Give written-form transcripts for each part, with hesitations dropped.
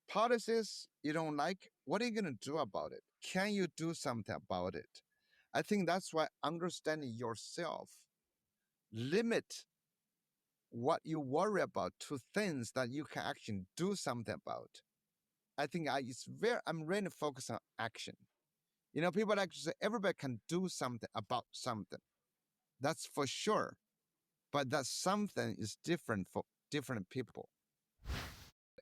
Policies you don't like, what are you going to do about it? Can you do something about it? I think that's why understanding yourself, limit what you worry about to things that you can actually do something about. I think I'm really focused on action. People like to say everybody can do something about something. That's for sure. But that something is different for different people.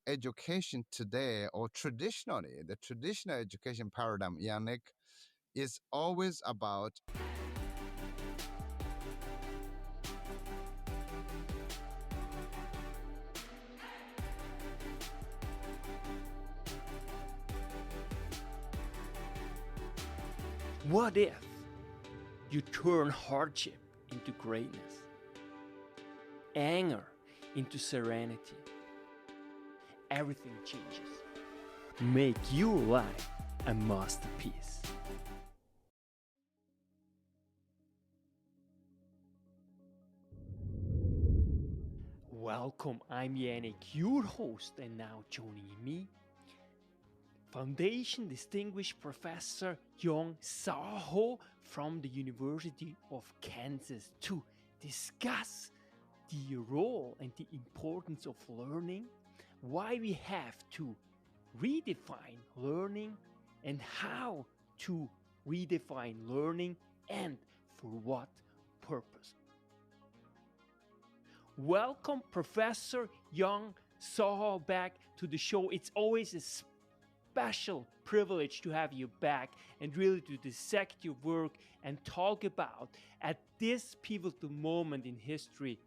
Education today, or traditionally, the traditional education paradigm, Yannick, is always about What if you turn hardship into greatness, anger into serenity? Everything changes. Make your life a masterpiece. Welcome, I'm Yannick, your host, and now joining me, Foundation Distinguished Professor Yong Zhao from the University of Kansas to discuss the role and the importance of learning, why we have to redefine learning, and how to redefine learning and for what purpose. Welcome, Professor Yong Zhao, back to the show. It's always a special privilege to have you back and really to dissect your work and talk about at this pivotal moment in history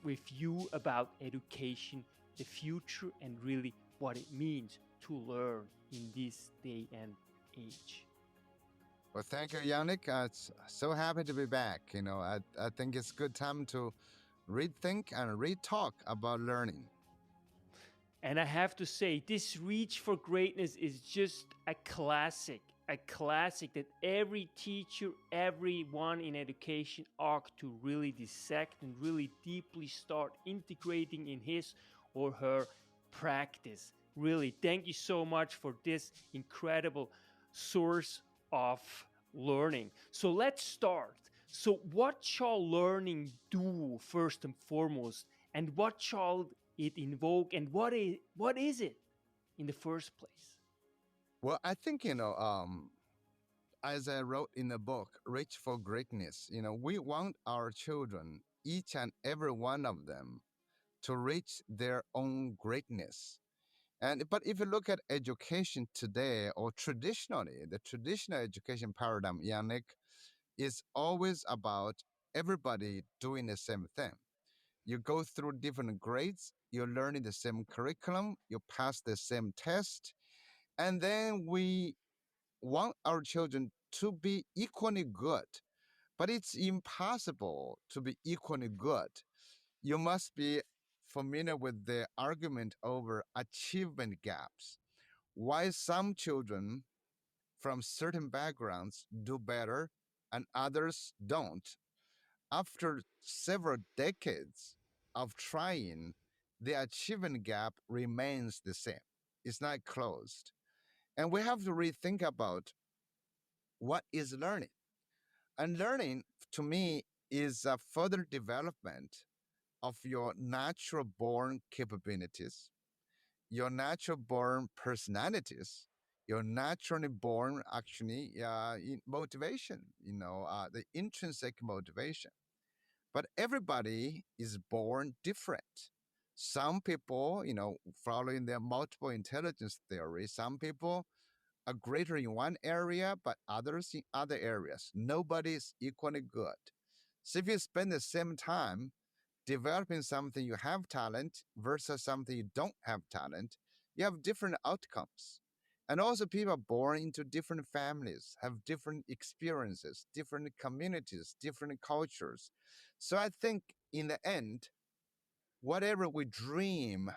with you about education, the future, and really what it means to learn in this day and age. Well, thank you, Yannick. It's so happy to be back. I think it's good time to rethink and re-talk about learning. And I have to say, this Reach for Greatness is just a classic that every teacher, everyone in education ought to really dissect and really deeply start integrating in his or her practice. Really, thank you so much for this incredible source of learning. So let's start. So what shall learning do first and foremost, and what shall it invoke, and what is it in the first place? Well, I think, as I wrote in the book, Reach for Greatness, we want our children, each and every one of them, to reach their own greatness. But if you look at education today, or traditionally, the traditional education paradigm, Yannick, is always about everybody doing the same thing. You go through different grades, you're learning the same curriculum, you pass the same test, and then we want our children to be equally good. But it's impossible to be equally good. You must be familiar with the argument over achievement gaps. Why some children from certain backgrounds do better and others don't. After several decades of trying, the achievement gap remains the same. It's not closed. And we have to rethink about what is learning. And learning, to me, is a further development of your natural born capabilities, your natural born personalities, your naturally born actually motivation, the intrinsic motivation. But everybody is born different. Some people, following their multiple intelligence theory, some people are greater in one area, but others in other areas. Nobody is equally good. So if you spend the same time developing something you have talent versus something you don't have talent, you have different outcomes. And also people are born into different families, have different experiences, different communities, different cultures. So I think in the end, whatever we dream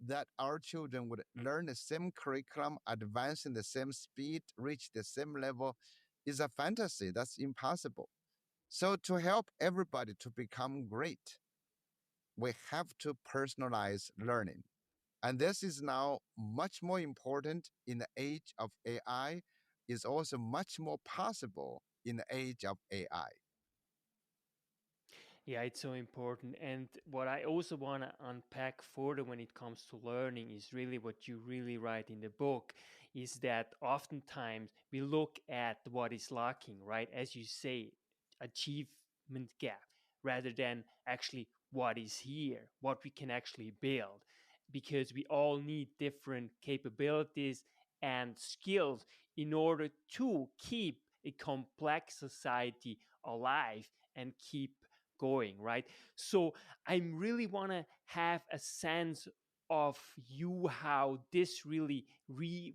that our children would learn the same curriculum, advance in the same speed, reach the same level, is a fantasy. That's impossible. So to help everybody to become great, we have to personalize learning. And this is now much more important in the age of AI, is also much more possible in the age of AI. Yeah, it's so important. And what I also want to unpack further when it comes to learning is really what you really write in the book is that oftentimes we look at what is lacking, right? As you say, achievement gap, rather than actually what is here, what we can actually build. Because we all need different capabilities and skills in order to keep a complex society alive and keep going, right? So I really want to have a sense of you how this really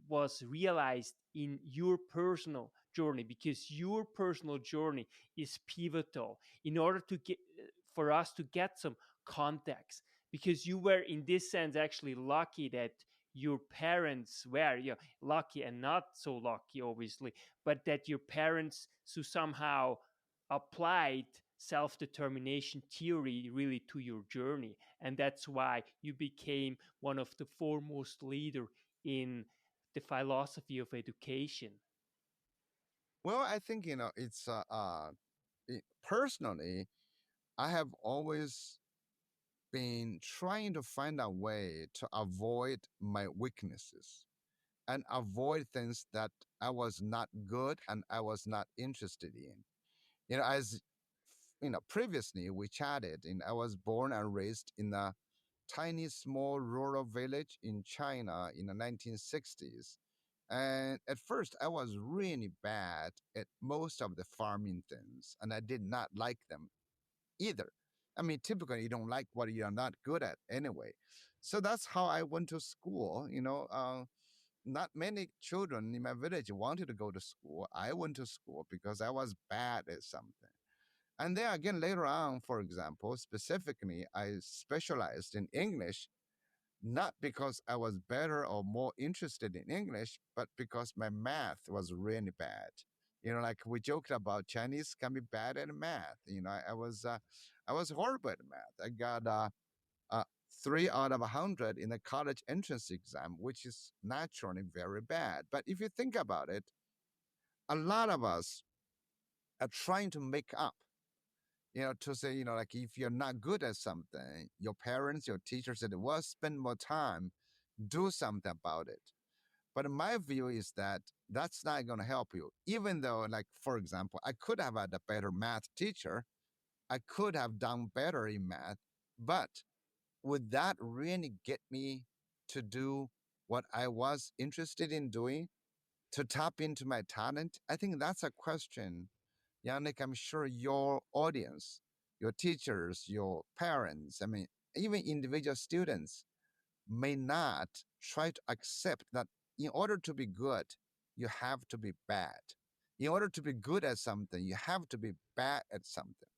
was realized in your personal journey, because your personal journey is pivotal in order to get for us to get some context, because you were in this sense actually lucky that your parents were, you know, lucky and not so lucky obviously, but that your parents so somehow applied self-determination theory really to your journey, and that's why you became one of the foremost leader in the philosophy of education. Well, I think, it's personally, I have always been trying to find a way to avoid my weaknesses and avoid things that I was not good and I was not interested in. As previously we chatted, and I was born and raised in a tiny, small rural village in China in the 1960s. And at first, I was really bad at most of the farming things, and I did not like them either. I mean, typically, you don't like what you're not good at anyway. So that's how I went to school. Not many children in my village wanted to go to school. I went to school because I was bad at something. And then again, later on, for example, specifically, I specialized in English, not because I was better or more interested in English, but because my math was really bad. Like we joked about Chinese can be bad at math. I was horrible at math. I got 3 out of 100 in the college entrance exam, which is naturally very bad. But if you think about it, a lot of us are trying to make up, to say, like if you're not good at something, your parents, your teachers said, well, spend more time, do something about it. But my view is that that's not going to help you. Even though, like, for example, I could have had a better math teacher, I could have done better in math, but would that really get me to do what I was interested in doing, to tap into my talent? I think that's a question, Yannick. I'm sure your audience, your teachers, your parents, I mean, even individual students may not try to accept that in order to be good, you have to be bad. In order to be good at something, you have to be bad at something.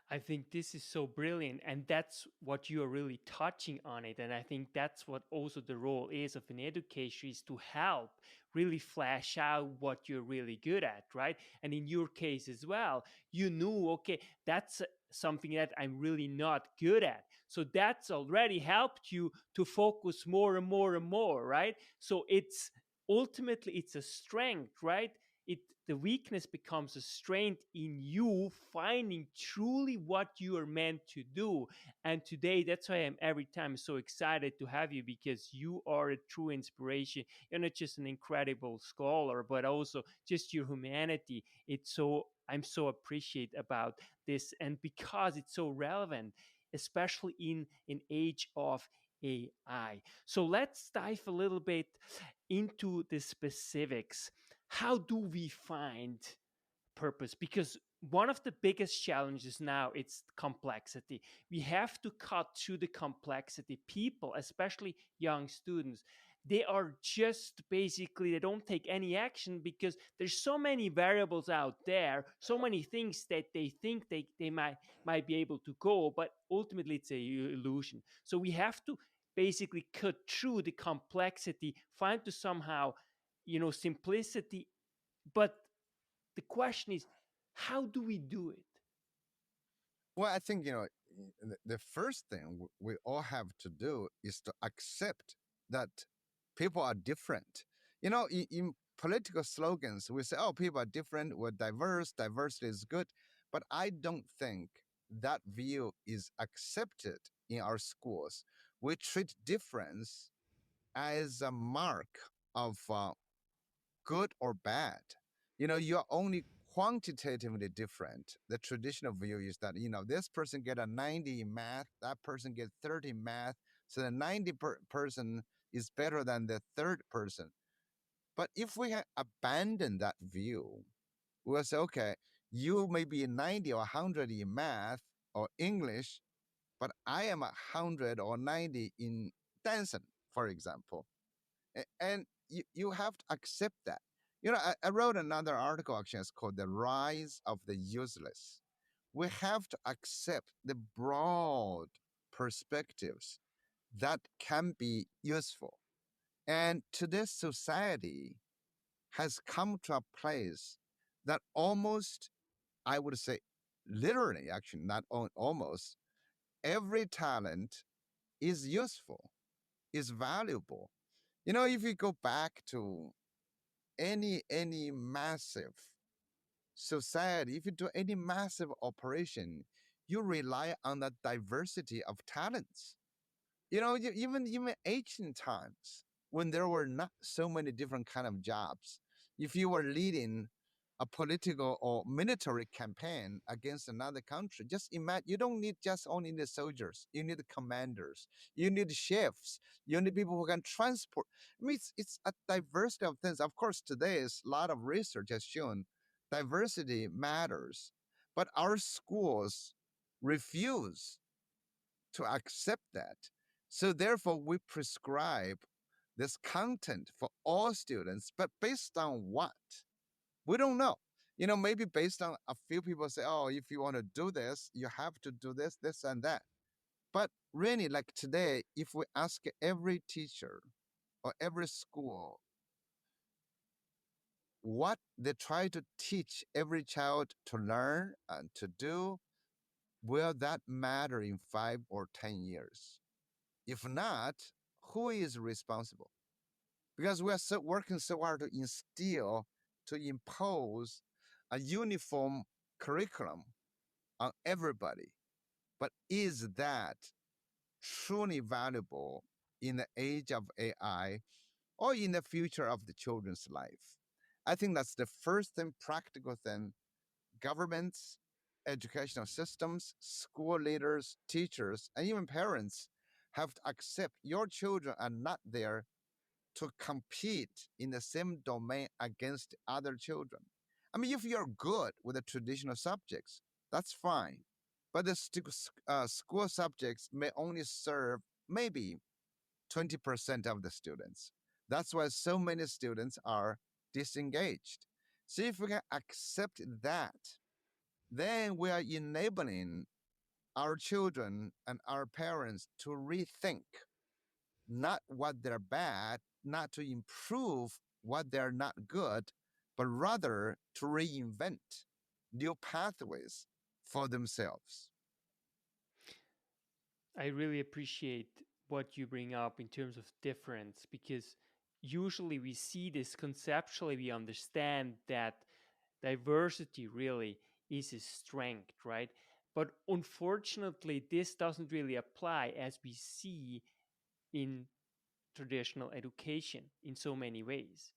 I think this is so brilliant, and that's what you are really touching on it. And I think that's what also the role is of an educator, is to help really flesh out what you're really good at, right? And in your case as well, you knew, okay, that's something that I'm really not good at. So that's already helped you to focus more and more and more, right? So it's ultimately it's a strength, right? it The weakness becomes a strength in you finding truly what you are meant to do. And today, that's why I'm every time so excited to have you, because you are a true inspiration. You're not just an incredible scholar, but also just your humanity. I'm so appreciate about this, and because it's so relevant, especially in an age of AI. So let's dive a little bit into the specifics. How do we find purpose? Because one of the biggest challenges now, it's complexity. We have to cut through the complexity. People, especially young students, they are just basically, they don't take any action because there's so many variables out there, so many things that they think they might be able to go, but ultimately it's a illusion. So we have to basically cut through the complexity, find to somehow, simplicity. But the question is, how do we do it? Well, I think, the first thing we all have to do is to accept that people are different. In political slogans, we say, oh, people are different, we're diverse, diversity is good. But I don't think that view is accepted in our schools. We treat difference as a mark of good or bad. You're only quantitatively different. The traditional view is that, this person get a 90 in math, that person get 30 in math. So the 90 person is better than the third person. But if we abandon that view, we'll say, okay, you may be 90 or 100 in math or English, but I am 100 or 90 in dancing, for example. And you have to accept that. I wrote another article actually. It's called The Rise of the Useless. We have to accept the broad perspectives that can be useful. And today's society has come to a place that almost, I would say, literally, actually, not almost, every talent is useful, is valuable. If you go back to any massive society, if you do any massive operation, you rely on the diversity of talents. Even ancient times when there were not so many different kind of jobs, if you were leading a political or military campaign against another country, just imagine, you don't need just only the soldiers, you need the commanders, you need chefs, you need people who can transport. I mean, it's a diversity of things. Of course, today is a lot of research has shown diversity matters, but our schools refuse to accept that. So therefore, we prescribe this content for all students, but based on what? We don't know. Maybe based on a few people say, oh, if you want to do this, you have to do this, this, and that. But really, like today, if we ask every teacher or every school what they try to teach every child to learn and to do, will that matter in 5 or 10 years? If not, who is responsible? Because we are working so hard to instill, to impose a uniform curriculum on everybody. But is that truly valuable in the age of AI or in the future of the children's life? I think that's the first and practical thing governments, educational systems, school leaders, teachers, and even parents have to accept your children are not there to compete in the same domain against other children. I mean, if you're good with the traditional subjects, that's fine. But the school subjects may only serve maybe 20% of the students. That's why so many students are disengaged. So if we can accept that, then we are enabling our children and our parents to rethink not what they're bad, not to improve what they're not good, but rather to reinvent new pathways for themselves. I really appreciate what you bring up in terms of difference, because usually we see this conceptually, we understand that diversity really is a strength, right? But unfortunately, this doesn't really apply as we see in traditional education in so many ways.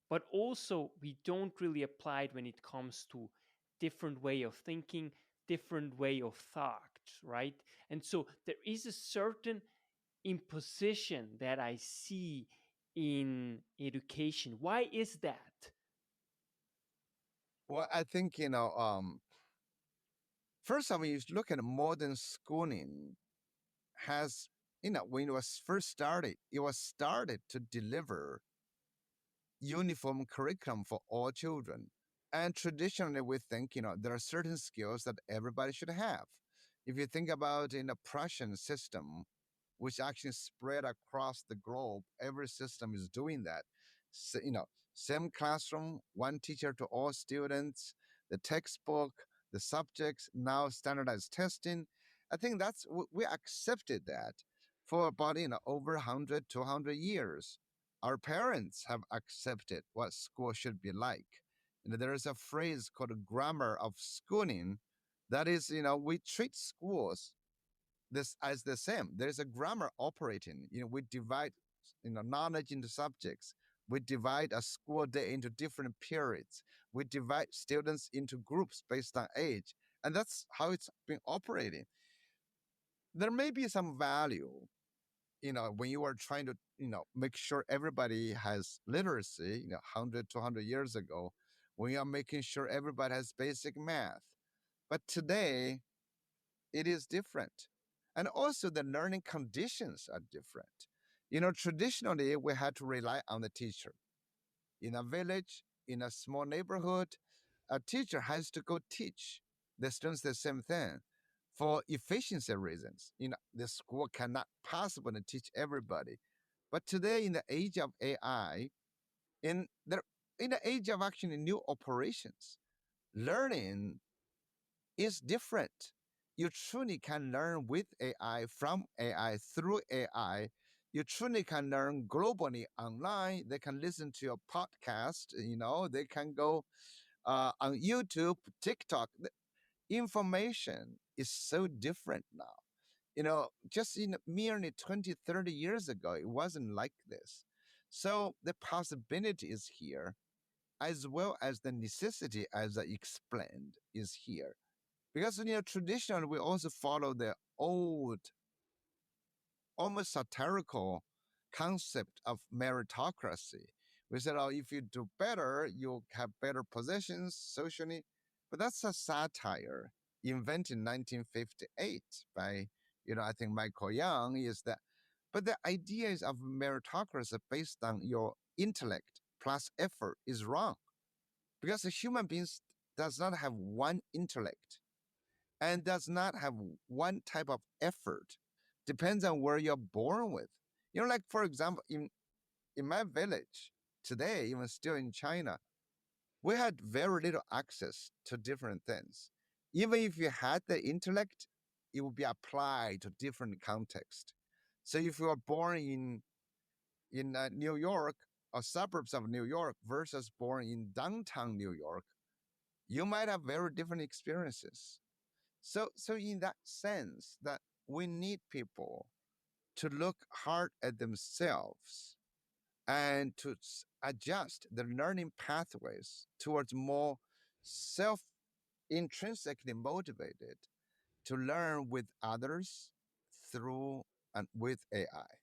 But also, we don't really apply it when it comes to different way of thinking, different way of thought, right? And so there is a certain imposition that I see in education. Why is that? Well, I think, first of all, you look at modern schooling has, when it was first started, it was started to deliver uniform curriculum for all children. And traditionally, we think, there are certain skills that everybody should have. If you think about in a Prussian system, which actually spread across the globe, every system is doing that. So, same classroom, one teacher to all students, the textbook, the subjects, now standardized testing. I think we accepted that for about over 100, 200 years. Our parents have accepted what school should be like. There is a phrase called grammar of schooling. That is, we treat schools this as the same. There's a grammar operating. We divide knowledge into subjects. We divide a school day into different periods. We divide students into groups based on age, and that's how it's been operating. There may be some value, when you are trying to make sure everybody has literacy, 100 200 years ago, when you are making sure everybody has basic math. But today it is different. And also the learning conditions are different. Traditionally we had to rely on the teacher. In a village, in a small neighborhood, a teacher has to go teach the students the same thing for efficiency reasons. The school cannot possibly teach everybody. But today, in the age of AI, in the in the age of actually new operations, learning is different. You truly can learn with AI, from AI, through AI. You truly can learn globally online. They can listen to your podcast. They can go on YouTube, TikTok. The information is so different now. Just in merely 20, 30 years ago, it wasn't like this. So the possibility is here, as well as the necessity, as I explained, is here. Because traditionally we also follow the old, almost satirical concept of meritocracy. We said, oh, if you do better, you'll have better positions socially. But that's a satire invented in 1958 by, I think Michael Young is that. But the idea is of meritocracy based on your intellect plus effort is wrong, because a human being does not have one intellect and does not have one type of effort. Depends on where you're born with. Like for example, in my village today, even still in China, we had very little access to different things. Even if you had the intellect, it would be applied to different context. So if you are born in New York or suburbs of New York versus born in downtown New York, you might have very different experiences. So in that sense, that we need people to look hard at themselves and to adjust the learning pathways towards more self intrinsically motivated to learn with others through and with AI.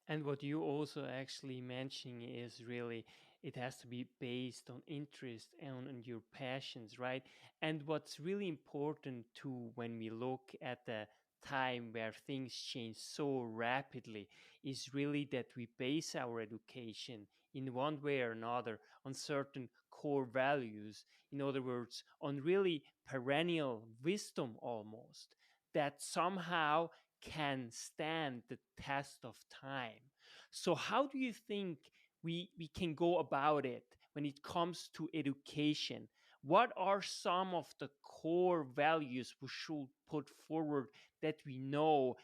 And what you also actually mentioning is really it has to be based on interest and on your passions, right? And what's really important too when we look at the time where things change so rapidly is really that we base our education in one way or another on certain core values. In other words, on really perennial wisdom almost that somehow can stand the test of time. So, how do you think we can go about it when it comes to education? What are some of the core values we should put forward that we know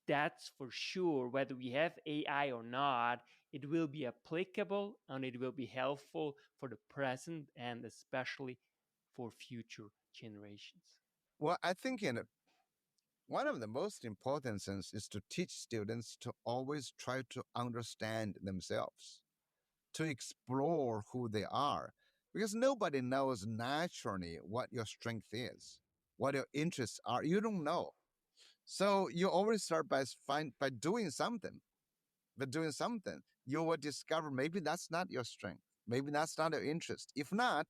that's for sure, whether we have AI or not, it will be applicable and it will be helpful for the present and especially for future generations? Well, I think one of the most important things is to teach students to always try to understand themselves, to explore who they are, because nobody knows naturally what your strength is, what your interests are. You don't know. So you always start by doing something. By doing something, you will discover maybe that's not your strength. Maybe that's not your interest. If not,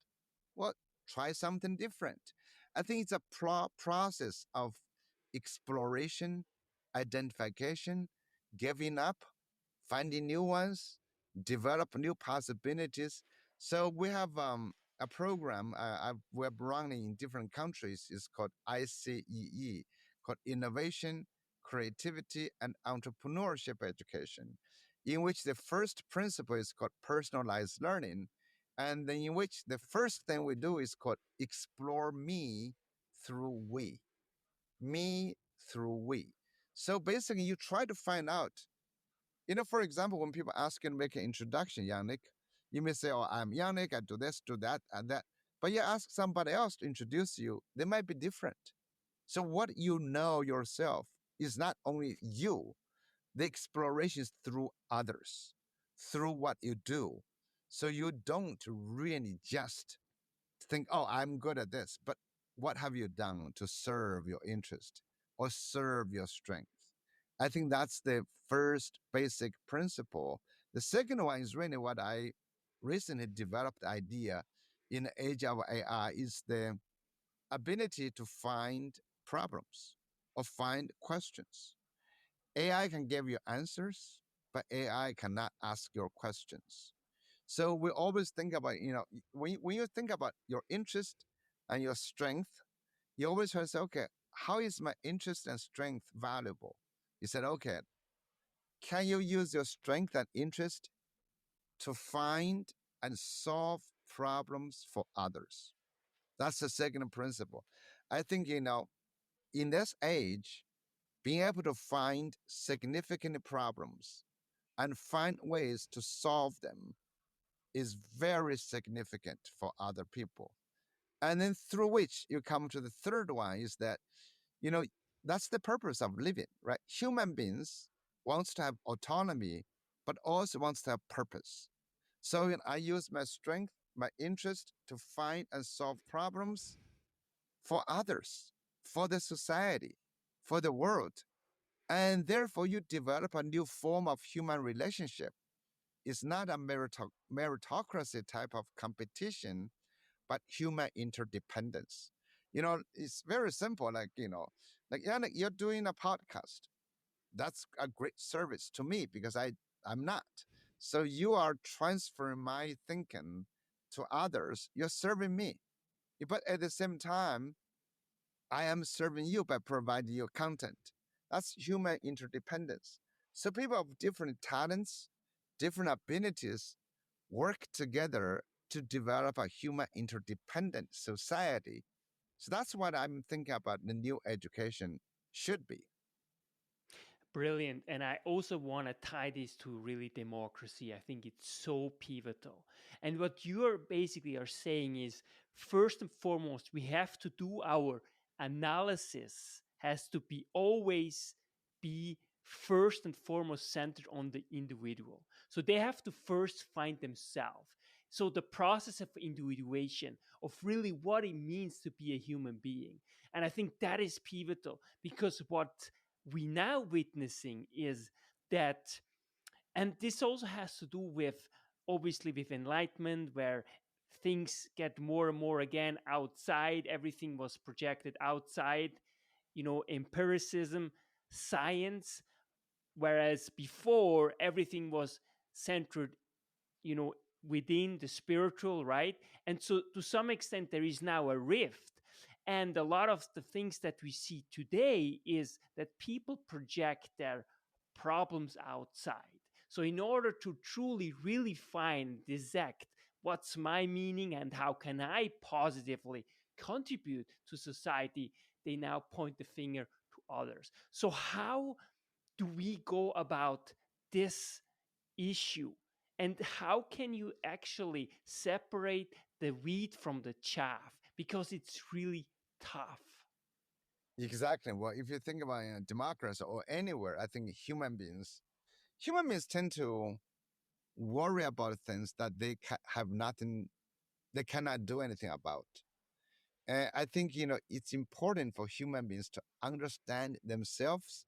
well, try something different. I think it's a process of exploration, identification, giving up, finding new ones, develop new possibilities. So we have a program we're running in different countries. It's called ICEE, called Innovation, Creativity, and Entrepreneurship Education, in which the first principle is called personalized learning, and then in which the first thing we do is called explore me through we. me through we. So basically, you try to find out. For example, when people ask you to make an introduction, Yannick, you may say, "Oh, I'm Yannick. I do this, do that, and that." But you ask somebody else to introduce you, they might be different. So what you know yourself is not only you, the exploration is through others, through what you do. So you don't really just think, oh, I'm good at this, but what have you done to serve your interest or serve your strength? I think that's the first basic principle. The second one is really what I recently developed idea in the age of AI is the ability to find problems or find questions. AI can give you answers, but AI cannot ask your questions. So we always think about, when you think about your interest and your strength, you always try to say, okay, how is my interest and strength valuable? You said, okay, can you use your strength and interest to find and solve problems for others? That's the second principle. I think, in this age, being able to find significant problems and find ways to solve them is very significant for other people. And then through which you come to the third one is that, you know, that's the purpose of living, right? Human beings wants to have autonomy, but also wants to have purpose. So I use my strength, my interest to find and solve problems for others, for the society, for the world. And therefore, you develop a new form of human relationship. It's not a meritocracy type of competition, but human interdependence. It's very simple. Like Yannick, you're doing a podcast. That's a great service to me because I'm not. So you are transferring my thinking to others. You're serving me, but at the same time, I am serving you by providing you content. That's human interdependence. So people of different talents, different abilities work together to develop a human interdependent society. So that's what I'm thinking about the new education should be. Brilliant. And I also want to tie this to really democracy. I think it's so pivotal. And what you are basically are saying is first and foremost, we have to do our analysis has to be always be first and foremost centered on the individual. So they have to first find themselves. So the process of individuation of really what it means to be a human being. And I think that is pivotal because what we now witnessing is that, and this also has to do with obviously with enlightenment where things get more and more again outside, everything was projected outside, empiricism, science, whereas before everything was centered, you know within the spiritual, right? And so to some extent there is now a rift, and a lot of the things that we see today is that people project their problems outside. So in order to truly really find, dissect what's my meaning and how can I positively contribute to society, they now point the finger to others. So how do we go about this issue, and how can you actually separate the wheat from the chaff, because it's really tough. Exactly. Well, if you think about democracy or anywhere, I think human beings tend to worry about things that they have nothing, they cannot do anything about. And I think, it's important for human beings to understand themselves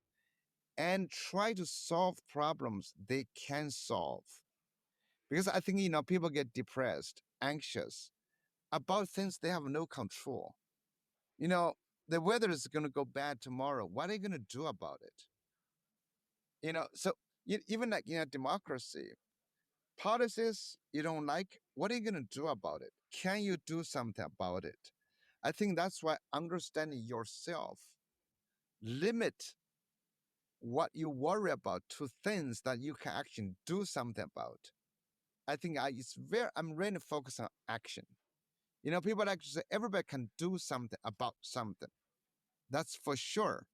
and try to solve problems they can solve. Because I think, people get depressed, anxious about things they have no control. You know, the weather is going to go bad tomorrow. What are you going to do about it? So even like, democracy, policies you don't like, what are you going to do about it? Can you do something about it? I think that's why understanding yourself, limit what you worry about to things that you can actually do something about. I think I'm really focused on action. People actually say everybody can do something about something. That's for sure.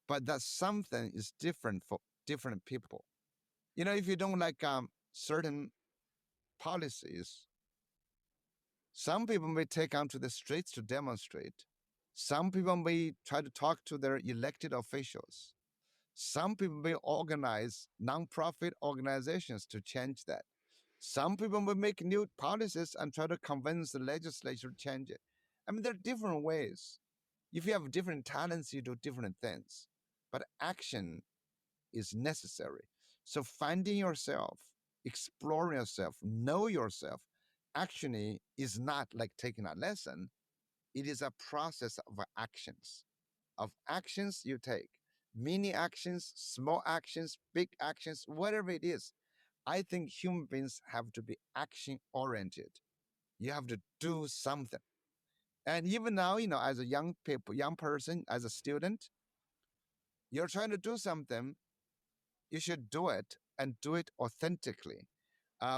But that something is different for different people. If you don't like certain policies, some people may take onto the streets to demonstrate. Some people may try to talk to their elected officials. Some people may organize nonprofit organizations to change that. Some people will make new policies and try to convince the legislature to change it. I mean, there are different ways. If you have different talents, you do different things. But action is necessary. So finding yourself, exploring yourself, know yourself, actually is not like taking a lesson. It is a process of actions you take, mini actions, small actions, big actions, whatever it is. I think human beings have to be action oriented. You have to do something. And even now, as a young person, as a student, you're trying to do something, you should do it and do it authentically.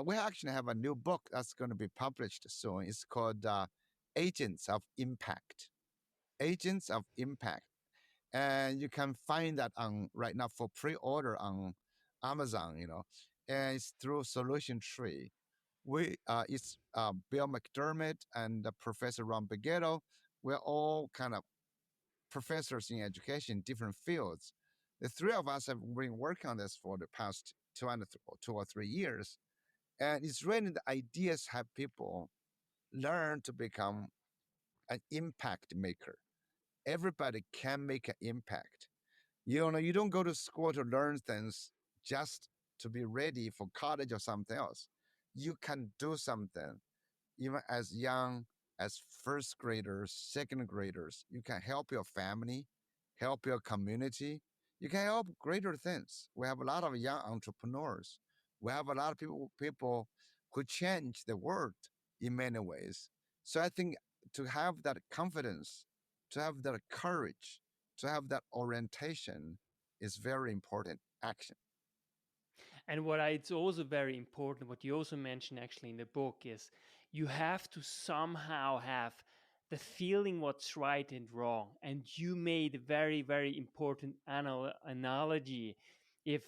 We actually have a new book that's going to be published soon. It's called Agents of Impact. Agents of Impact. And you can find that on right now for pre-order on Amazon, and it's through Solution Tree. It's Bill McDermott and Professor Ron Beghetto. We're all kind of professors in education, different fields. The three of us have been working on this for the past 2 or 3 years, and it's really the ideas have people learn to become an impact maker. Everybody can make an impact. You don't go to school to learn things just to be ready for college or something else. You can do something even as young as first graders, second graders. You can help your family, help your community. You can help greater things. We have a lot of young entrepreneurs. We have a lot of people who change the world in many ways. So I think to have that confidence, to have that courage, to have that orientation is very important action. And it's also very important, what you also mentioned actually in the book, is you have to somehow have the feeling what's right and wrong. And you made a very, very important analogy. If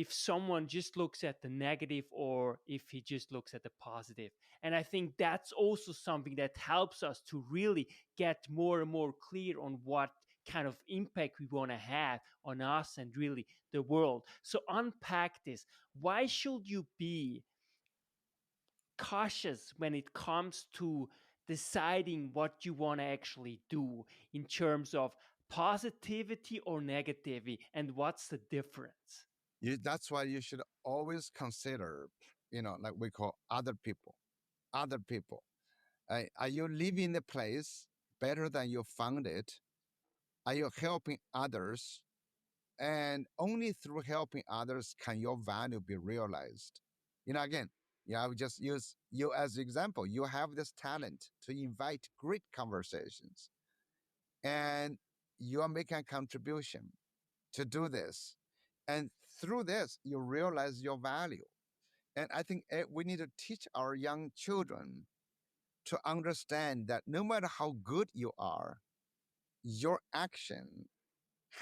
someone just looks at the negative or if he just looks at the positive. And I think that's also something that helps us to really get more and more clear on what kind of impact we want to have on us and really the world. So unpack this. Why should you be cautious when it comes to deciding what you want to actually do in terms of positivity or negativity, and what's the difference? That's why you should always consider, like we call other people. Other people. Are you leaving the place better than you found it? Are you helping others? And only through helping others can your value be realized. Again, I would just use you as an example. You have this talent to invite great conversations, and you are making a contribution to do this. And through this, you realize your value. And I think we need to teach our young children to understand that no matter how good you are, your action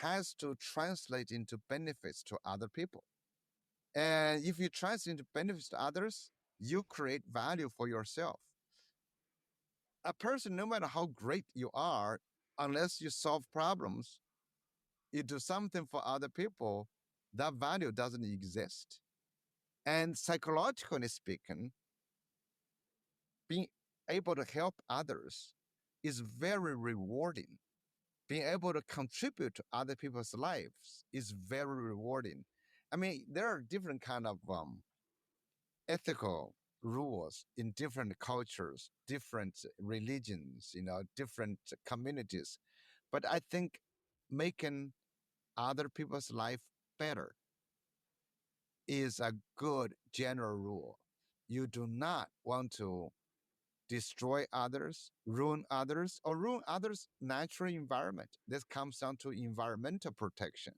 has to translate into benefits to other people. And if you translate into benefits to others, you create value for yourself. A person, no matter how great you are, unless you solve problems, you do something for other people, that value doesn't exist. And psychologically speaking, being able to help others is very rewarding. Being able to contribute to other people's lives is very rewarding. I mean, there are different kind of ethical rules in different cultures, different religions, different communities. But I think making other people's life better is a good general rule. You do not want to destroy others, or ruin others' natural environment. This comes down to environmental protection.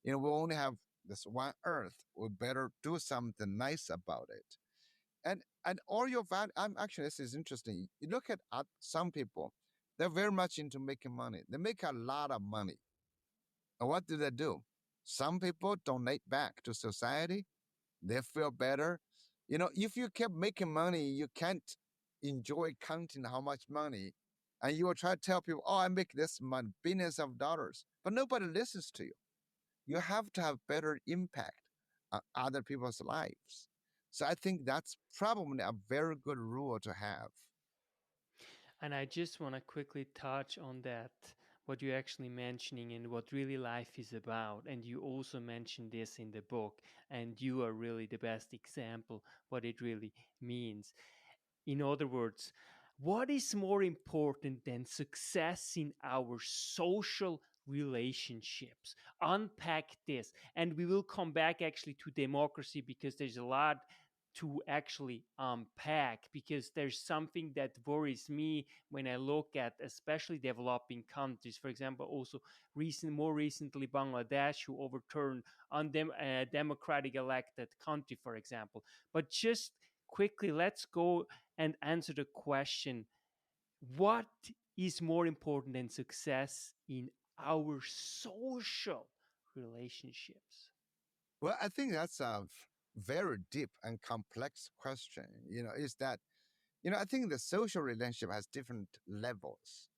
We only have this one earth. We better do something nice about it. And all your value. I'm actually, this is interesting. You look at some people. They're very much into making money. They make a lot of money. And what do they do? Some people donate back to society. They feel better. If you keep making money, you can't enjoy counting how much money. And you will try to tell people, oh, I make this money, billions of dollars. But nobody listens to you. You have to have better impact on other people's lives. So I think that's probably a very good rule to have. And I just want to quickly touch on that, what you're actually mentioning and what really life is about. And you also mentioned this in the book, and you are really the best example what it really means. In other words, what is more important than success in our social relationships? Unpack this. And we will come back actually to democracy because there's a lot to actually unpack, because there's something that worries me when I look at especially developing countries. For example, also more recently Bangladesh, who overturned democratic elected country, for example. But just quickly, let's go and answer the question: what is more important than success in our social relationships? Well, I think that's a very deep and complex question. Is that, I think the social relationship has different levels.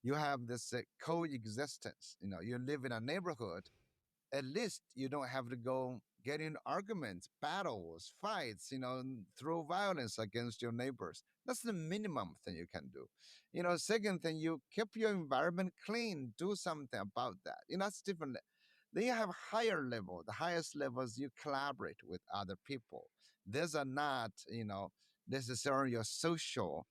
You have this coexistence. You live in a neighborhood. At least you don't have to go get in arguments, battles, fights, throw violence against your neighbors. That's the minimum thing you can do. Second thing, you keep your environment clean, do something about that. That's different. Then you have higher level. The highest levels you collaborate with other people. These are not, necessarily your social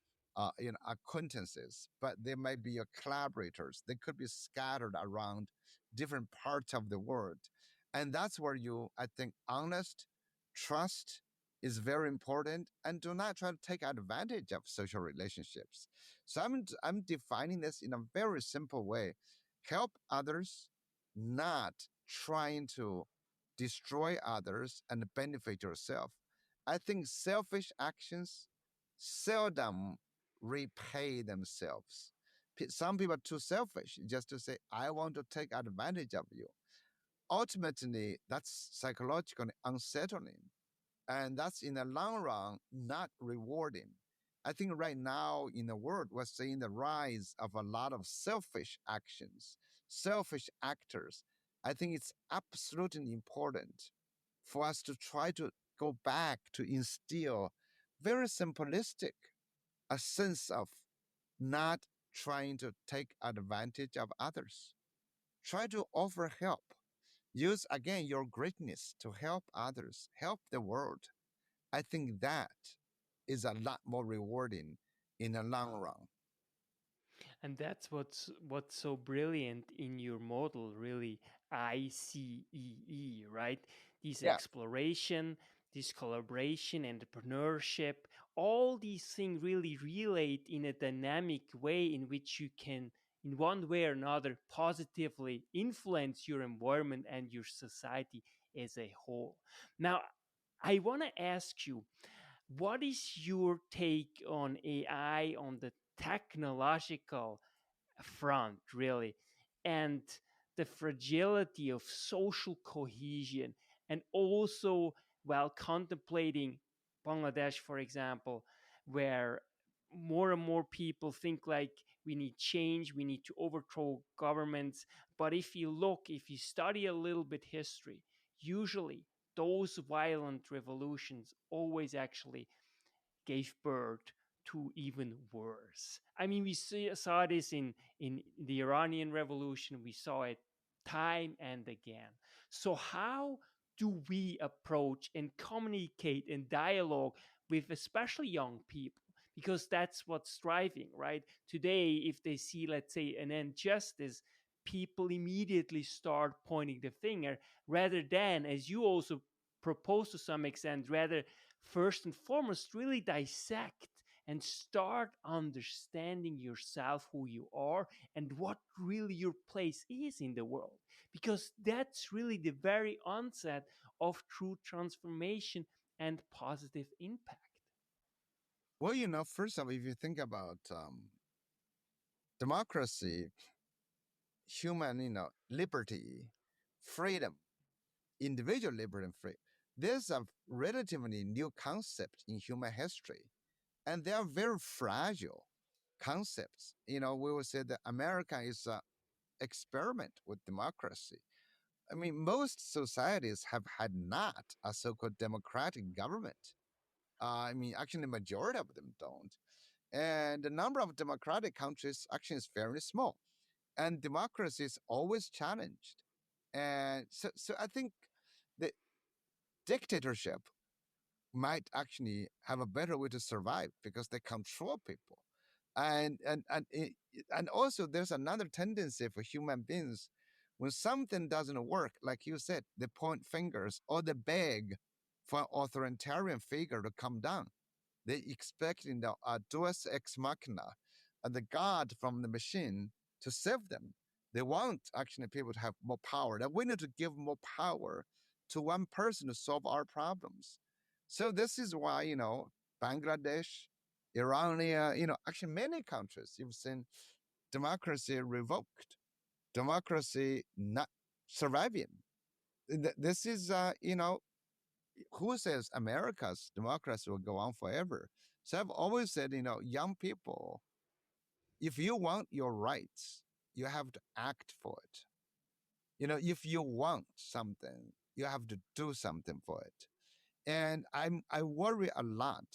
acquaintances, but they might be your collaborators. They could be scattered around different parts of the world. And that's where I think, honest trust is very important, and do not try to take advantage of social relationships. So I'm defining this in a very simple way. Help others, not trying to destroy others and benefit yourself. I think selfish actions seldom repay themselves. Some people are too selfish just to say, I want to take advantage of you. Ultimately, that's psychologically unsettling. And that's in the long run not rewarding. I think right now in the world, we're seeing the rise of a lot of selfish actions, selfish actors. I think it's absolutely important for us to try to go back to instill very simplistic a sense of not trying to take advantage of others. Try to offer help. Use again your greatness to help others, help the world. I think that is a lot more rewarding in the long run. And that's what's so brilliant in your model, really. ICEE, right? This Yeah. exploration, this collaboration, entrepreneurship, all these things really relate in a dynamic way in which you can, in one way or another, positively influence your environment and your society as a whole. Now, I want to ask you, what is your take on AI on the technological front, really, and the fragility of social cohesion, and also while contemplating Bangladesh, for example, where more and more people think like we need change, we need to overthrow governments. But if you study a little bit history, usually those violent revolutions always actually gave birth to even worse. I mean, saw this in the Iranian Revolution. We saw it time and again. So how do we approach and communicate and dialogue with especially young people? Because that's what's driving, right? Today, if they see, let's say, an injustice, people immediately start pointing the finger rather than, as you also propose to some extent, rather first and foremost, really dissect and start understanding yourself, who you are, and what really your place is in the world. Because that's really the very onset of true transformation and positive impact. Well, first of all, if you think about democracy, human, liberty, freedom, individual liberty and freedom. These are relatively new concepts in human history, and they are very fragile concepts. We will say that America is an experiment with democracy. I mean, most societies have had not a so-called democratic government. I mean, actually, the majority of them don't. And the number of democratic countries actually is very small. And democracy is always challenged. And so I think the dictatorship might actually have a better way to survive because they control people. And also there's another tendency for human beings when something doesn't work, like you said, they point fingers or they beg for an authoritarian figure to come down. They expect deus ex machina, the god from the machine, to save them. They want actually people to have more power. That we need to give more power to one person to solve our problems. So this is why Bangladesh, Iran, actually many countries you've seen democracy revoked, democracy not surviving. This is who says America's democracy will go on forever? So I've always said, young people, if you want your rights, you have to act for it. If you want something, you have to do something for it. And I worry a lot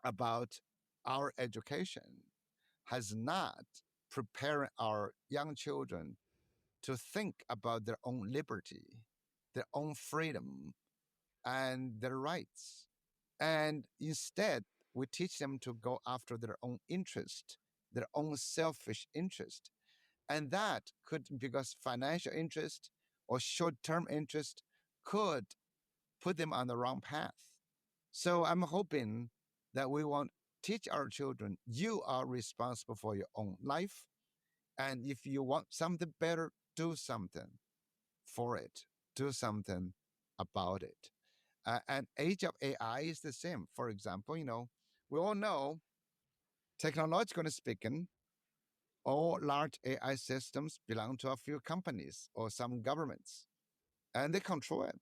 about our education has not prepared our young children to think about their own liberty, their own freedom, and their rights. And instead, we teach them to go after their own interest, their own selfish interest. And that could, because financial interest or short term interest could put them on the wrong path. So I'm hoping that we won't teach our children you are responsible for your own life. And if you want something better, do something for it, do something about it. And age of AI is the same. For example, we all know, technologically speaking, all large AI systems belong to a few companies or some governments, and they control it.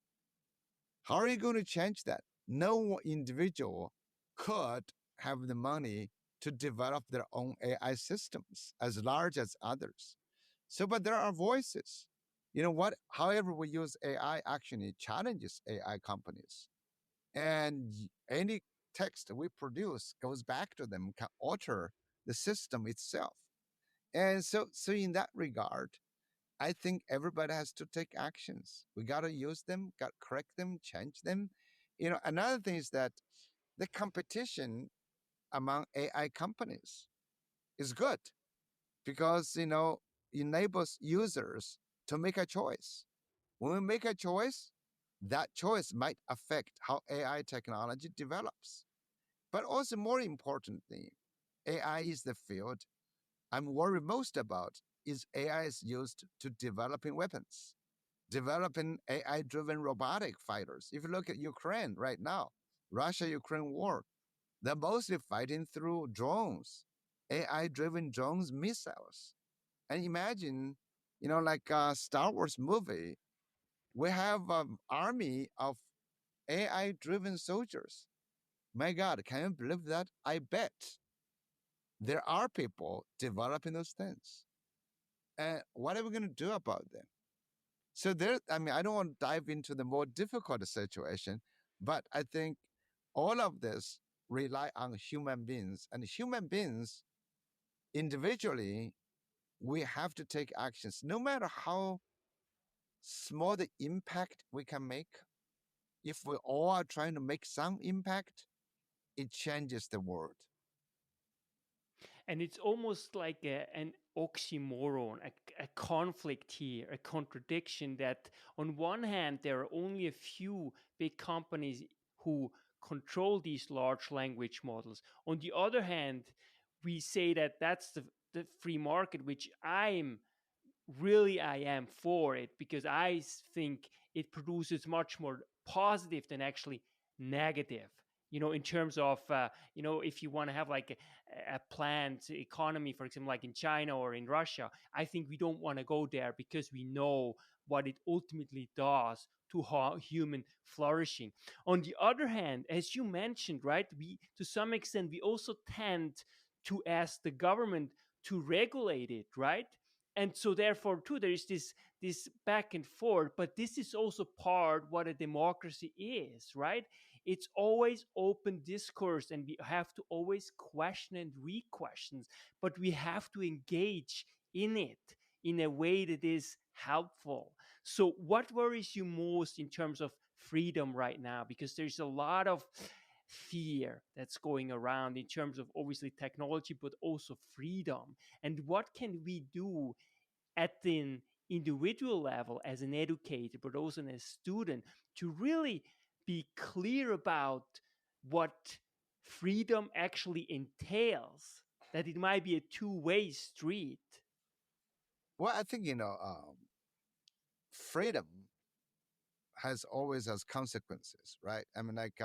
How are you going to change that? No individual could have the money to develop their own AI systems as large as others. So, but there are voices. You know what? However, we use AI actually challenges AI companies. And any text we produce goes back to them, can alter the system itself. And so in that regard, I think everybody has to take actions. We got to use them, got to correct them, change them. Another thing is that the competition among AI companies is good because, enables users to make a choice. When we make a choice, that choice might affect how AI technology develops. But also, more importantly, AI is the field I'm worried most about is AI is used to developing weapons, developing AI-driven robotic fighters. If you look at Ukraine right now, Russia-Ukraine war, they're mostly fighting through drones, AI-driven drones, missiles. And imagine, like a Star Wars movie, we have an army of AI-driven soldiers. My God, can you believe that? I bet there are people developing those things. And what are we going to do about them? So I mean, I don't want to dive into the more difficult situation, but I think all of this rely on human beings, and human beings individually, we have to take actions, no matter how small the impact we can make. If we all are trying to make some impact, it changes the world. And it's almost like an oxymoron, a conflict here, a contradiction that on one hand there are only a few big companies who control these large language models. On the other hand, we say that that's the free market, which I am for it, because I think it produces much more positive than actually negative. in terms of if you want to have like a planned economy, for example, like in China or in Russia. I think we don't want to go there because we know what it ultimately does to human flourishing. On the other hand, as you mentioned, right, we to some extent we also tend to ask the government to regulate it, right? And so therefore too there is this back and forth, but this is also part what a democracy is, right? It's always open discourse, and we have to always question and re-question, but we have to engage in it in a way that is helpful. So what worries you most in terms of freedom right now? Because there's a lot of fear that's going around in terms of obviously technology, but also freedom. And what can we do at the individual level as an educator, but also as a student, to really be clear about what freedom actually entails, that it might be a two-way street. Well, I think freedom has always has consequences, right? I mean, like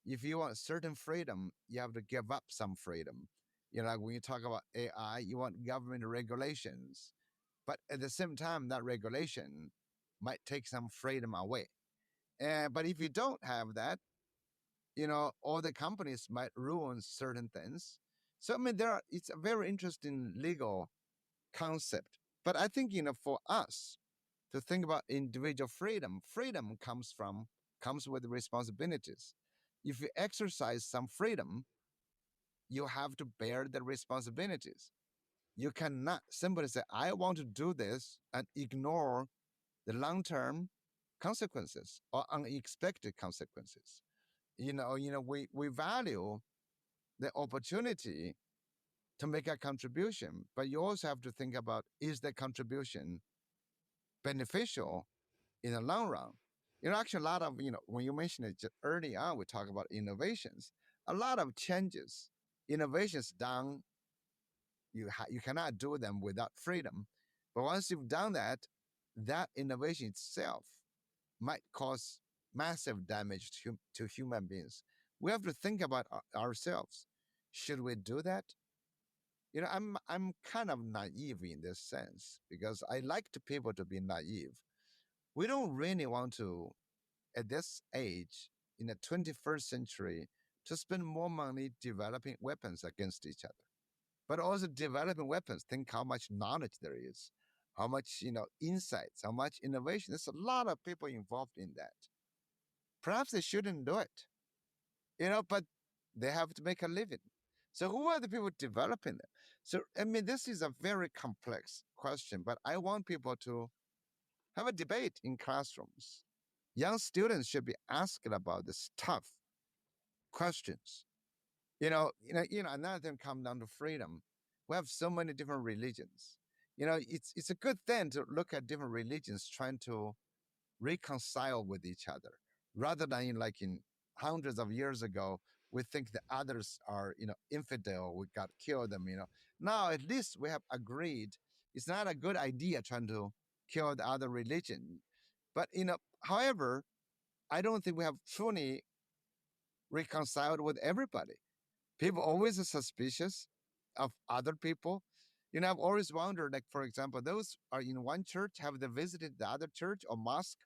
if you want certain freedom, you have to give up some freedom. Like when you talk about AI, you want government regulations, but at the same time, that regulation might take some freedom away. But if you don't have that, all the companies might ruin certain things. So I mean, it's a very interesting legal concept. But I think for us to think about individual freedom, freedom comes with responsibilities. If you exercise some freedom, you have to bear the responsibilities. You cannot simply say, I want to do this and ignore the long term consequences or unexpected consequences. We value the opportunity to make a contribution, but you also have to think about, is the contribution beneficial in the long run? Actually, a lot of, when you mentioned it just early on, we talk about innovations, a lot of changes, innovations done, you cannot do them without freedom. But once you've done that, that innovation itself might cause massive damage to human beings. We have to think about ourselves. Should we do that? I'm kind of naive in this sense because I like to people to be naive. We don't really want to, at this age, in the 21st century, to spend more money developing weapons against each other. But also developing weapons, think how much knowledge there is, how much, insights, how much innovation. There's a lot of people involved in that. Perhaps they shouldn't do it, but they have to make a living. So who are the people developing it? So, I mean, this is a very complex question, but I want people to have a debate in classrooms. Young students should be asked about this tough questions. Another thing comes down to freedom. We have so many different religions. It's a good thing to look at different religions trying to reconcile with each other, rather than in hundreds of years ago, we think the others are infidel. We got kill them. Now at least we have agreed. It's not a good idea trying to kill the other religion, but however, I don't think we have truly reconciled with everybody. People always are suspicious of other people. I've always wondered, like, for example, those are in one church, have they visited the other church or mosque?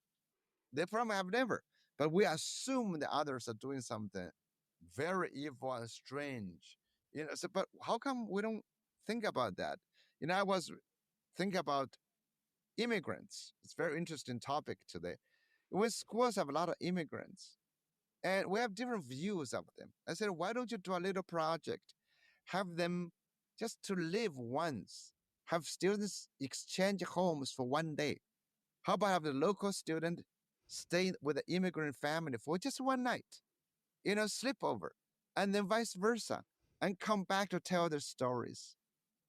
They probably have never. But we assume the others are doing something very evil and strange. But how come we don't think about that? I was thinking about immigrants. It's a very interesting topic today. When schools have a lot of immigrants, and we have different views of them. I said, why don't you do a little project? Have them just to live once. Have students exchange homes for one day. How about have the local student stay with the immigrant family for just one night? Sleep over, and then vice versa, and come back to tell their stories.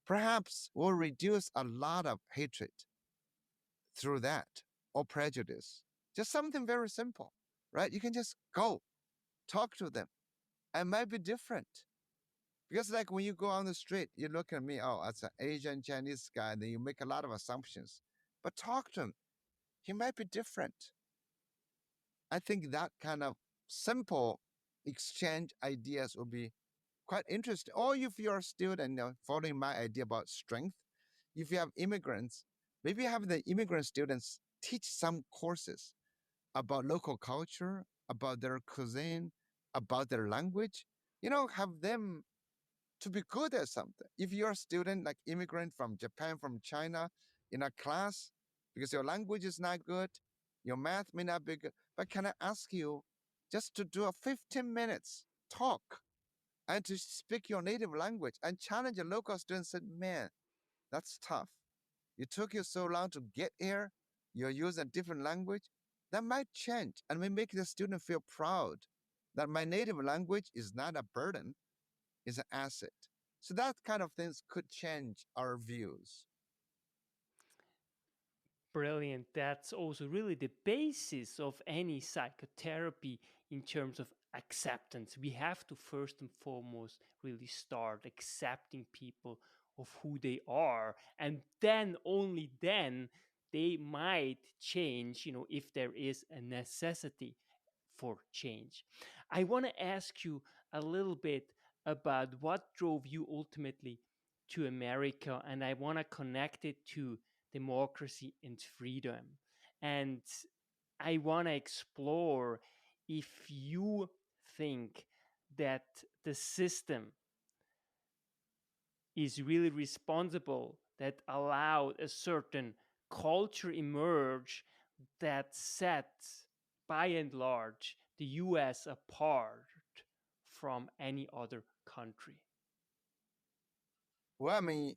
Perhaps we'll reduce a lot of hatred through that or prejudice. Just something very simple, right? You can just go talk to them. And might be different. Because like when you go on the street, you look at me, oh, that's an Asian Chinese guy, and then you make a lot of assumptions. But talk to him. He might be different. I think that kind of simple, exchange ideas will be quite interesting. Or if you're a student, following my idea about strength, if you have immigrants, maybe have the immigrant students teach some courses about local culture, about their cuisine, about their language. Have them to be good at something. If you're a student, like immigrant from Japan, from China, in a class, because your language is not good, your math may not be good, but can I ask you just to do a 15 minutes talk and to speak your native language and challenge a local student? Said, man, that's tough. It took you so long to get here. You're using a different language. That might change and may make the student feel proud that my native language is not a burden, is an asset. So that kind of things could change our views. Brilliant. That's also really the basis of any psychotherapy in terms of acceptance. We have to first and foremost really start accepting people of who they are. And then, only then, they might change, if there is a necessity for change. I want to ask you a little bit about what drove you ultimately to America, and I want to connect it to democracy and freedom. And I want to explore if you think that the system is really responsible that allowed a certain culture emerge that sets by and large the US apart from any other country. Well, I mean,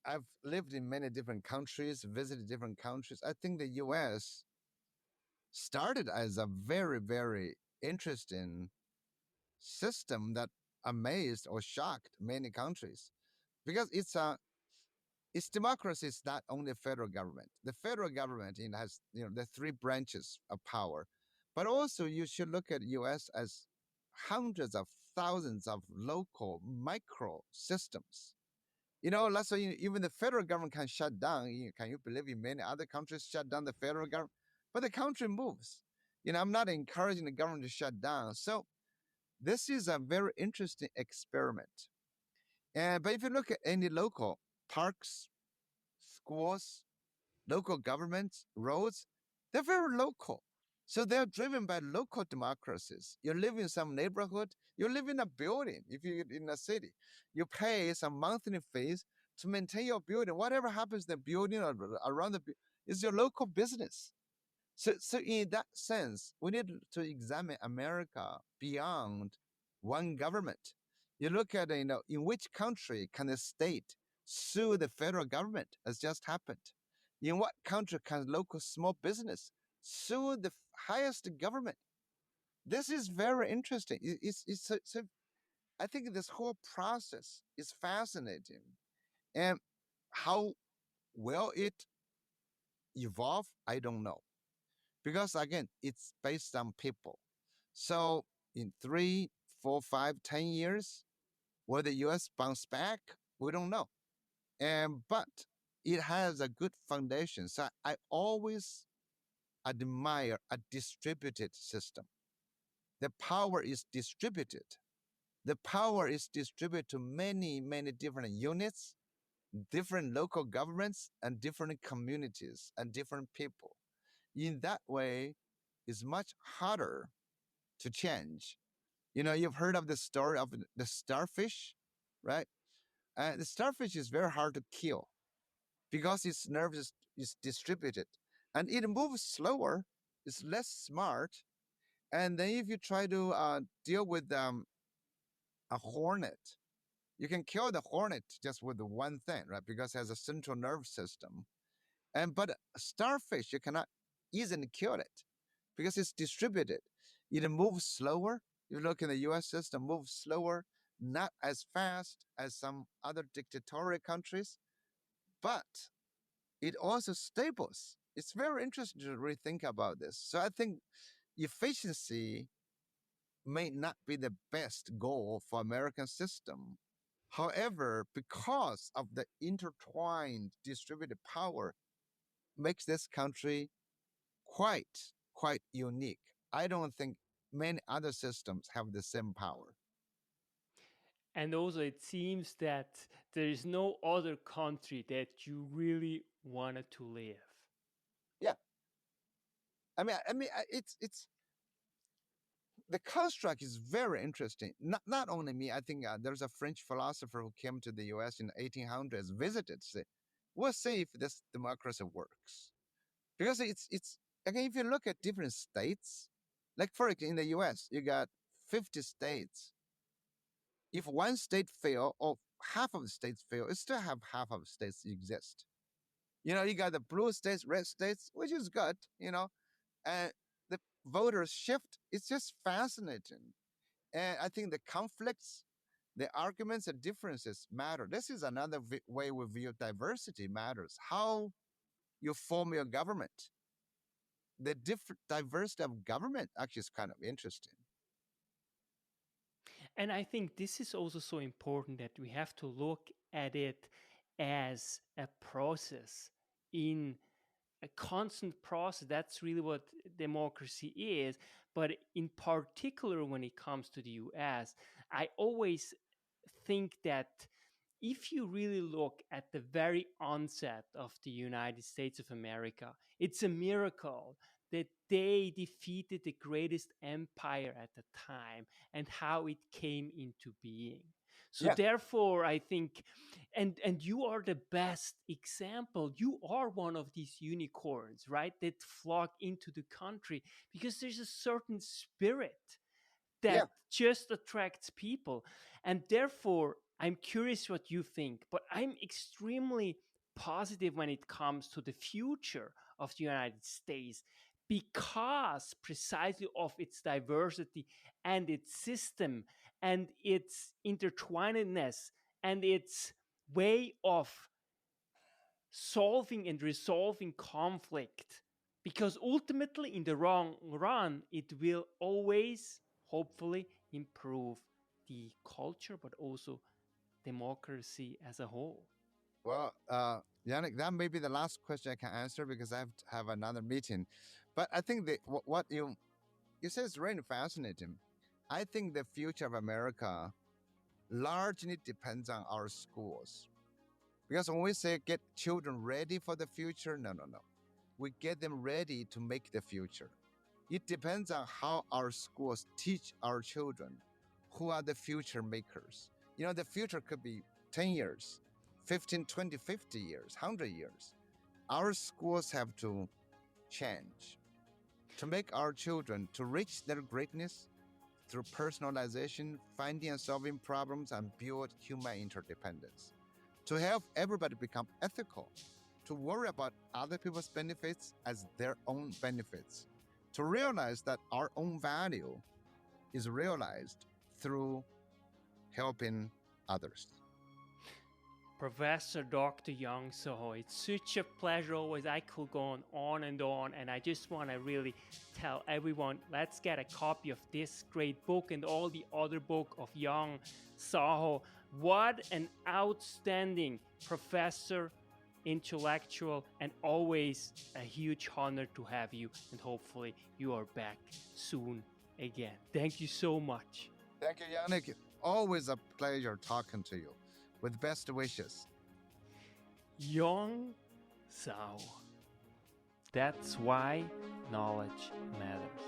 I've lived in many different countries, visited different countries. I think the US started as a very, very interesting system that amazed or shocked many countries because its democracy is not only federal government. The federal government has the three branches of power, but also you should look at U.S. as hundreds of thousands of local micro systems. Let's say even the federal government can shut down. Can you believe in many other countries shut down the federal government? But the country moves. I'm not encouraging the government to shut down. So this is a very interesting experiment. But if you look at any local parks, schools, local governments, roads, they're very local. So they're driven by local democracies. You live in some neighborhood, you live in a building. If you're in a city, you pay some monthly fees to maintain your building. Whatever happens in the building or around the is your local business. So in that sense, we need to examine America beyond one government. You look at, in which country can a state sue the federal government, as just happened? In what country can local small business sue the highest government? This is very interesting. So I think this whole process is fascinating. And how well it evolve, I don't know. Because again, it's based on people. So in 3, 4, 5, 10 years, will the US bounce back? We don't know. But it has a good foundation. So I always admire a distributed system. The power is distributed. The power is distributed to many, many different units, different local governments, and different communities and different people. In that way, it's much harder to change. You've heard of the story of the starfish, right? The starfish is very hard to kill because its nerves is distributed and it moves slower, it's less smart. And then if you try to deal with a hornet, you can kill the hornet just with the one thing, right? Because it has a central nerve system. But a starfish, you cannot easily kill it because it's distributed. It moves slower. You look in the U.S. system, moves slower, not as fast as some other dictatorial countries, but it also stables. It's very interesting to rethink about this. So I think efficiency may not be the best goal for American system. However, because of the intertwined distributed power, makes this country quite unique. I don't think many other systems have the same power. And also, it seems that there is no other country that you really wanted to live. Yeah, it's the construct is very interesting. Not only me, I think there's a French philosopher who came to the U.S. in the 1800s, visited, say, we'll see if this democracy works. Because it's again, if you look at different states, like for example, in the U.S., you got 50 states. If one state fail or half of the states fail, it still have half of the states exist. You got the blue states, red states, which is good, and the voters shift. It's just fascinating. And I think the conflicts, the arguments and differences matter. This is another way we view diversity matters. How you form your government. The different diversity of government actually is kind of interesting. And I think this is also so important that we have to look at it as a process, in a constant process. That's really what democracy is. But in particular, when it comes to the US, I always think that if you really look at the very onset of the United States of America, it's a miracle that they defeated the greatest empire at the time and how it came into being. So Yeah, therefore, I think, and you are the best example. You are one of these unicorns, right? That flock into the country because there's a certain spirit yeah. that just attracts people. And therefore, I'm curious what you think, but I'm extremely positive when it comes to the future of the United States because precisely of its diversity and its system and its intertwinedness and its way of solving and resolving conflict, because ultimately in the long run it will always hopefully improve the culture but also democracy as a whole. Well, Yannick, that may be the last question I can answer because I have to have another meeting. But I think what you said is really fascinating. I think the future of America largely depends on our schools. Because when we say get children ready for the future, no, no, no. We get them ready to make the future. It depends on how our schools teach our children who are the future makers. The future could be 10 years, 15, 20, 50 years, 100 years. Our schools have to change to make our children to reach their greatness through personalization, finding and solving problems, and build human interdependence. To help everybody become ethical, to worry about other people's benefits as their own benefits, to realize that our own value is realized through helping others. Professor Dr. Yong Zhao, it's such a pleasure always. I could go on and I just want to really tell everyone, let's get a copy of this great book and all the other book of Yong Zhao. What an outstanding professor, intellectual, and always a huge honor to have you, and hopefully you are back soon again. Thank you so much. Thank you, Yannick. Always a pleasure talking to you. With best wishes. Yong Zhao. That's why knowledge matters.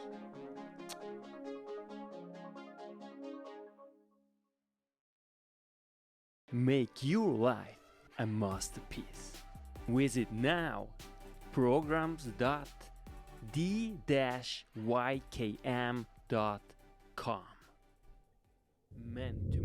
Make your life a masterpiece. Visit now programs.d-ykm.com. Meant to